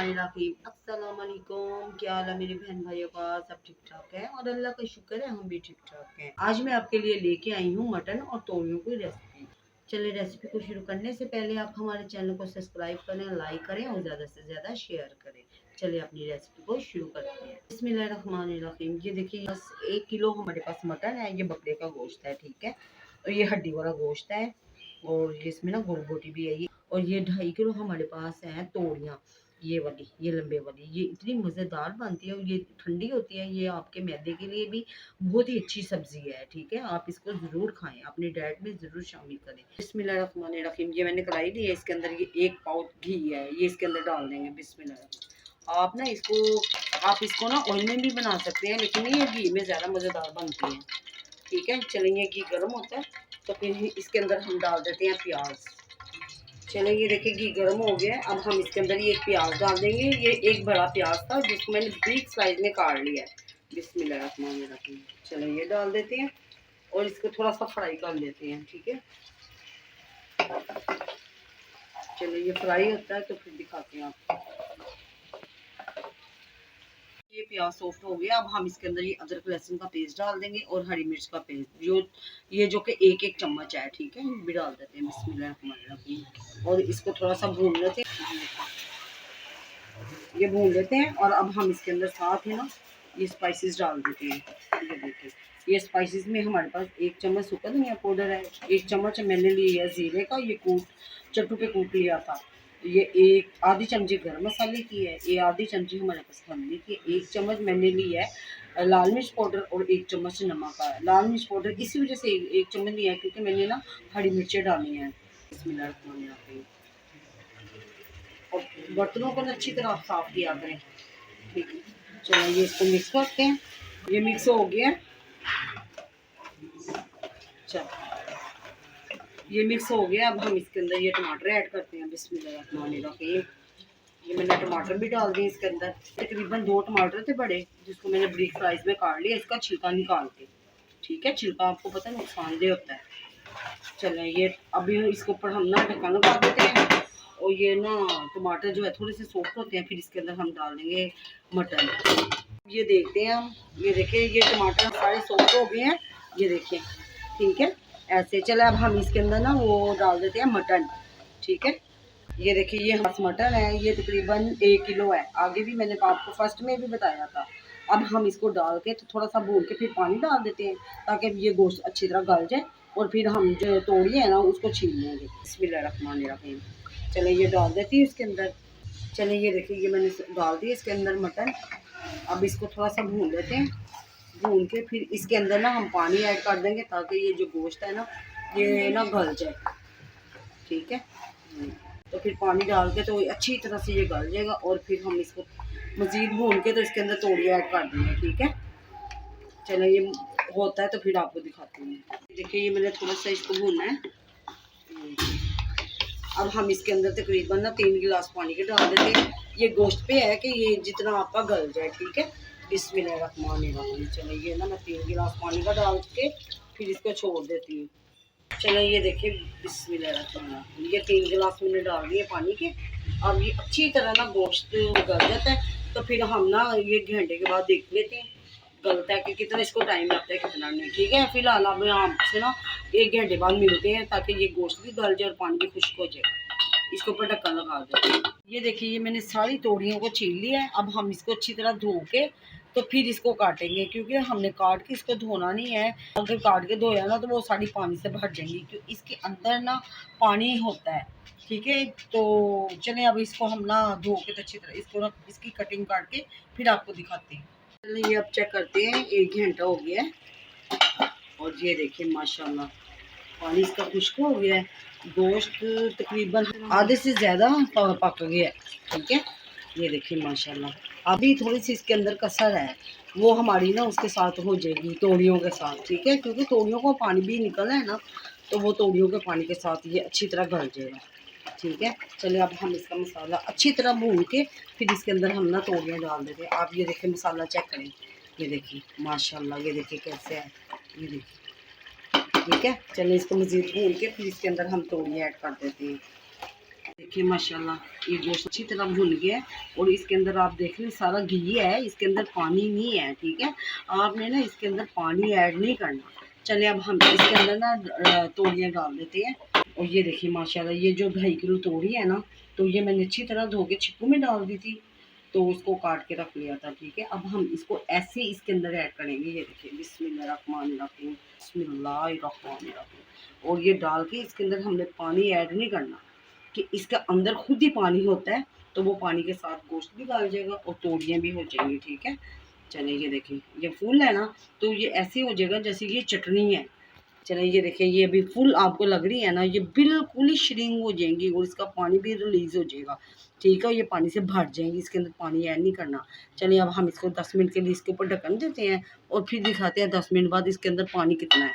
बिस्मिल्लाहिर्रहमानिर्रहीम। अस्सलाम वालेकुम। क्या हाल है मेरे बहन भाइयों का? सब ठीक ठाक है और अल्लाह का शुक्र है हम भी ठीक ठाक हैं। आज मैं आपके लिए लेके आई हूँ मटन और तोरियों की रेसिपी। चलिए रेसिपी को शुरू करने से पहले आप हमारे चैनल को सब्सक्राइब करें, लाइक करें और ज़्यादा से ज़्यादा शेयर करें। चलिए अपनी रेसिपी को शुरू करते हैं। बिस्मिल्लाहिर्रहमानिर्रहीम। ये देखिए बस 1 किलो हमारे पास मटन है। ये बकरे का गोश्त है, ठीक है। और ये हड्डी वाला गोश्त है और इसमें ना गोल बोटी भी है। ये और ये 2.5 किलो हमारे पास है तोड़ियाँ, ये वाली, ये लंबे वाली। ये इतनी मज़ेदार बनती है और ये ठंडी होती है। ये आपके मैदे के लिए भी बहुत ही अच्छी सब्जी है, ठीक है। आप इसको ज़रूर खाएं, अपनी डाइट में ज़रूर शामिल करें। बिस्मिल्लाहिर्रहमानिर्रहीम। ये मैंने कढ़ाई ली है, इसके अंदर ये 1 पाव घी है, ये इसके अंदर डाल देंगे। बिस्मिल्लाह। आप इसको ना ऑयल में भी बना सकते हैं, लेकिन ये घी में ज़्यादा मज़ेदार बनती है, ठीक है। चलिए घी गर्म होता है तो फिर इसके अंदर हम डाल देते हैं प्याज। चलिए ये देखिए घी गर्म हो गया है। अब हम इसके अंदर ये एक प्याज डाल देंगे। ये एक बड़ा प्याज था जिसको मैंने बारीक स्लाइस में काट लिया है। बिस्मिल्लाहिर्रहमानिर्रहीम। चलिए ये डाल देते हैं और इसको थोड़ा सा फ्राई कर लेते हैं, ठीक है। चलिए ये फ्राई होता है तो फिर दिखाते हैं आपको। ये प्याज सॉफ्ट हो गया। अब हम इसके अंदर ये अदरक लहसुन का पेस्ट डाल देंगे और हरी मिर्च का पेस्ट, जो कि एक चम्मच है, ठीक है। भी डाल देते हैं। बिस्मिल्लाहिर्रहमानिर्रहीम। और इसको थोड़ा सा भून लेते हैं। ये भून लेते हैं और अब हम इसके अंदर साथ ही ना ये स्पाइसेस डाल देते हैं। ये देखिए ये स्पाइसेस में हमारे पास 1 चम्मच सूखा धनिया पाउडर है, 1 चम्मच मैंने लिया है जीरे का, ये चट्टू पे कूट लिया था। ये आधी चमची गर्म मसाले की है, ये आधी चमची हमारे पास हल्दी की, 1 चम्मच मैंने लिया है लाल मिर्च पाउडर और 1 चम्मच नमक का है। लाल मिर्च पाउडर इसी वजह से 1 चम्मच लिया है क्योंकि मैंने ना हरी मिर्चें डाली हैं। बिस्मिल्लाह। और बर्तनों को अच्छी तरह साफ किया करें, ठीक है। चलो ये इसको मिक्स करते हैं। ये मिक्स हो गया। चलो ये मिक्स हो गया। अब हम इसके अंदर ये टमाटर ऐड करते हैं। बिस्मिल्लाहिर्रहमानिर्रहीम। ये मैंने टमाटर भी डाल दिए इसके अंदर। तकरीबन 2 टमाटर थे बड़े, जिसको मैंने बारीक स्लाइस में काट लिया। इसका छिलका निकाल के, ठीक है। छिलका आपको पता है नुकसानदेह होता है। चलो ये अभी इसके ऊपर हम ना ढक्कन लगा देते हैं। और ये ना टमाटर जो है थोड़े से सॉफ्ट होते हैं, फिर इसके अंदर हम डाल देंगे मटन। ये देखते हैं हम, ये देखिए ये टमाटर सारे सॉफ्ट हो गए हैं, ये देखिए, ठीक है। ऐसे चले अब हम इसके अंदर ना वो डाल देते हैं मटन, ठीक है। ये देखिए ये हमारा मटन है, ये तकरीबन 1 किलो है। आगे भी मैंने आपको फर्स्ट में भी बताया था। अब हम इसको डाल के तो थोड़ा सा भून के फिर पानी डाल देते हैं ताकि ये गोश्त अच्छी तरह गल जाए। और फिर हम जो तोड़िए है ना उसको छील लेंगे। बिस्मिल्लाहिर्रहमानिर्रहीम। चलिए ये डाल देती है इसके अंदर। चलिए ये देखिए ये मैंने डाल दिया इसके अंदर मटन। अब इसको थोड़ा सा भून लेते हैं। भून के फिर इसके अंदर ना हम पानी ऐड कर देंगे ताकि ये जो गोश्त है ना ये ना गल जाए, ठीक है। तो फिर पानी डाल के तो अच्छी तरह से ये गल जाएगा। और फिर हम इसको मज़ीद भून के तो इसके अंदर तोड़ी ऐड कर देंगे, ठीक है। चलो ये होता है तो फिर आपको दिखाती हूँ। देखिए ये मैंने थोड़ा सा इसको भूना है। अब हम इसके अंदर तकरीबन ना 3 गिलास पानी के डाल देते हैं। ये गोश्त पे है कि ये जितना आपका गल जाए, ठीक है। बिस्मिल्लाहिर्रहमानिर्रहीम। चलो ये ना मैं 3 गिलास पानी का डाल के फिर इसको छोड़ देती हूँ। चलो ये देखिए बिस्मिल्लाहिर्रहमानिर्रहीम। ये 3 गिलास मैंने डाल दिए पानी के। अब ये अच्छी तरह ना गोश्त गल जाता है तो फिर हम ना ये घंटे के बाद देख लेते हैं गलता है कि कितना इसको टाइम लगता है कितना नहीं, ठीक है। फिलहाल अब आपसे ना 1 घंटे बाद मिलते हैं ताकि ये गोश्त भी गल जाए और पानी भी खुश्क हो जाए। इसके ऊपर ढक्कन लगा देते हैं। ये देखिए ये मैंने सारी तोड़ियों को छील लिया है। अब हम इसको अच्छी तरह धो के तो फिर इसको काटेंगे क्योंकि हमने काट के इसको धोना नहीं है। अगर काट के धोया ना तो वो सारी पानी से भर जाएंगी क्योंकि इसके अंदर ना पानी होता है, ठीक है। तो चलें अब इसको हम ना धो के तो अच्छी तरह इसको ना इसकी कटिंग काट के फिर आपको दिखाते हैं। ये अब चेक करते हैं, 1 घंटा हो गया है और ये देखिए माशाल्लाह पानी इसका खुश्क हो गया है। गोश्त तकरीबन आधे से ज़्यादा पक गया है, ठीक है। ये देखिए माशाल्लाह अभी थोड़ी सी इसके अंदर कसर है, वो हमारी ना उसके साथ हो जाएगी तोड़ियों के साथ, ठीक है। क्योंकि तोड़ियों को पानी भी निकलना है ना तो वो तोड़ियों के पानी के साथ ये अच्छी तरह गल जाएगा, ठीक है। चलिए अब हम इसका मसाला अच्छी तरह भून के फिर इसके अंदर हम ना तोड़ियाँ डाल देते हैं। आप ये देखिए मसाला चेक करें, ये देखिए माशाल्लाह, ये देखिए कैसे है, ये देखिए, ठीक है। चलिए इसको मज़ीद भून के फिर इसके अंदर हम तोड़ियाँ ऐड कर देते हैं। देखिए माशाल्लाह ये गोश्त अच्छी तरह भुन गया है और इसके अंदर आप देख लें सारा घी है, इसके अंदर पानी नहीं है। ठीक है, आपने ना इसके अंदर पानी ऐड नहीं करना। चलिए अब हम इसके अंदर ना तोड़ियाँ डाल देते हैं। और ये देखिए माशाल्लाह ये जो 2.5 किलो तोड़ी है ना, तो ये मैंने अच्छी तरह धो के छिप्पू में डाल दी थी, तो उसको काट के रख लिया था। ठीक है, अब हम इसको ऐसे ही इसके अंदर ऐड करेंगे। ये देखिए बिस्मिल्लाहिर्रहमानिर्रहीम, बिस्मिल्लाहिर्रहमानिर्रहीम। और ये डाल के इसके अंदर हमने पानी ऐड नहीं करना कि इसका अंदर खुद ही पानी होता है, तो वो पानी के साथ गोश्त भी गल जाएगा और तोड़ियाँ भी हो जाएंगी। ठीक है, चलिए ये देखिए ये फुल है ना, तो ये ऐसे हो जाएगा जैसे ये चटनी है। चलिए ये देखिए ये अभी फुल आपको लग रही है ना, ये बिल्कुल ही श्रिंक हो जाएंगी और इसका पानी भी रिलीज़ हो जाएगा। ठीक है, ये पानी से भर जाएंगी, इसके अंदर पानी ऐड नहीं करना। चलिए अब हम इसको 10 मिनट के लिए इसके ऊपर ढक्कन देते हैं और फिर दिखाते हैं 10 मिनट बाद इसके अंदर पानी कितना है।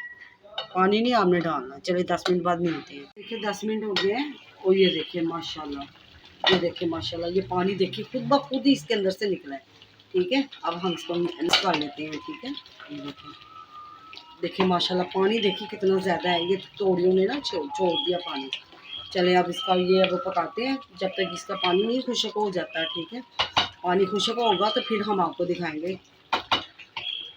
पानी नहीं आपने डालना। चलिए 10 मिनट बाद मिलते हैं। देखिए 10 मिनट हो गए हैं और ये देखिए माशाल्लाह, ये देखिए माशाल्लाह ये पानी देखिए खुद ब खुद ही इसके अंदर से निकला है। ठीक है, अब हम इसको निकाल लेते हैं। ठीक है, ये देखिए माशाल्लाह पानी देखिए कितना ज़्यादा है, ये तोड़ियों ने ना छोड़ दिया पानी। चले अब इसका ये अब पकाते हैं जब तक इसका पानी नहीं खुशक हो जाता है। ठीक है, पानी खुशक होगा तो फिर हम आपको दिखाएंगे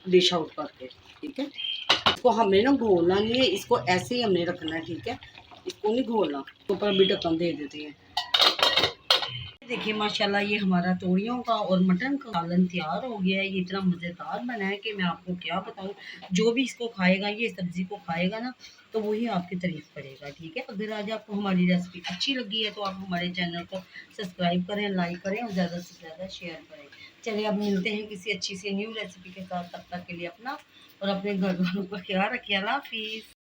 डिश आउट करके। ठीक है, इसको हमने ना घोलना नहीं है, इसको ऐसे ही हमने रखना है। ठीक है, इसको नहीं घोलना। ऊपर भी ढक्कन दे देते हैं। देखिए माशाल्लाह ये हमारा तोड़ियों का और मटन का सालन तैयार हो गया है। ये इतना मज़ेदार बना है कि मैं आपको क्या बताऊं। जो भी इसको खाएगा, ये सब्ज़ी को खाएगा ना, तो वही आपकी तारीफ़ करेगा। ठीक है, अगर आज आपको हमारी रेसिपी अच्छी लगी है तो आप हमारे चैनल को सब्सक्राइब करें, लाइक करें और ज़्यादा से ज़्यादा शेयर करें। चलिए अब मिलते हैं किसी अच्छी सी न्यू रेसिपी के साथ। तब तक के लिए अपना और अपने घर वालों का ख्याल रखिए। अल्लाह हाफिज़।